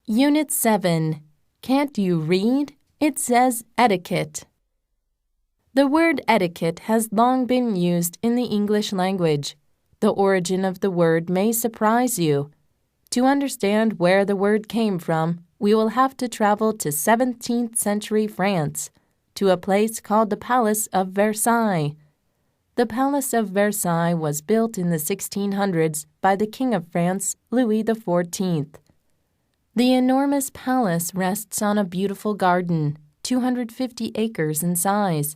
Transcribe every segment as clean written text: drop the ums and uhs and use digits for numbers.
Unit 7. Can't you read? It says etiquette. The word etiquette has long been used in the English language. The origin of the word may surprise you. To understand where the word came from, we will have to travel to 17th century France, to a place called the Palace of Versailles. The Palace of Versailles was built in the 1600s by the King of France, Louis XIV. The enormous palace rests on a beautiful garden, 250 acres in size.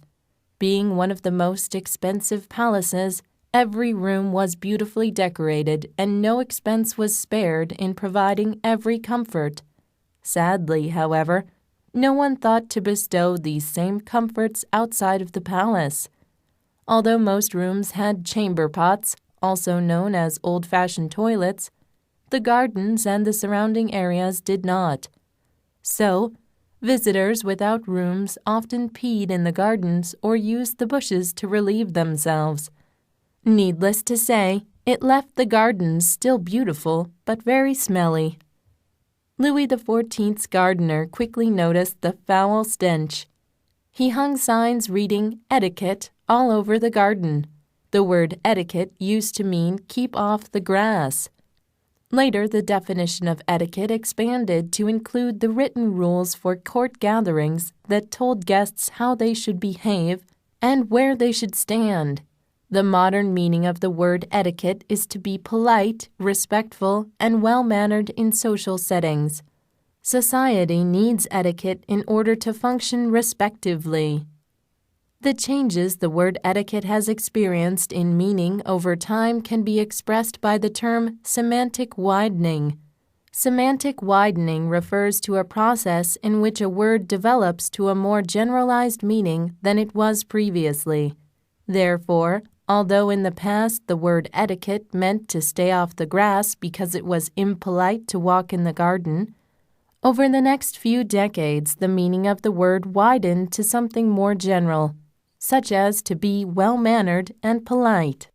Being one of the most expensive palaces, every room was beautifully decorated and no expense was spared in providing every comfort. Sadly, however, no one thought to bestow these same comforts outside of the palace. Although most rooms had chamber pots, also known as old-fashioned toilets, the gardens and the surrounding areas did not. So, visitors without rooms often peed in the gardens or used the bushes to relieve themselves. Needless to say, it left the gardens still beautiful but very smelly. Louis XIV's gardener quickly noticed the foul stench. He hung signs reading etiquette all over the garden. The word etiquette used to mean keep off the grass. Later, the definition of etiquette expanded to include the written rules for court gatherings that told guests how they should behave and where they should stand. The modern meaning of the word etiquette is to be polite, respectful, and well-mannered in social settings. Society needs etiquette in order to function respectively. The changes the word etiquette has experienced in meaning over time can be expressed by the term semantic widening. Semantic widening refers to a process in which a word develops to a more generalized meaning than it was previously. Therefore, although in the past the word etiquette meant to stay off the grass because it was impolite to walk in the garden, over the next few decades the meaning of the word widened to something more general, such as to be well-mannered and polite.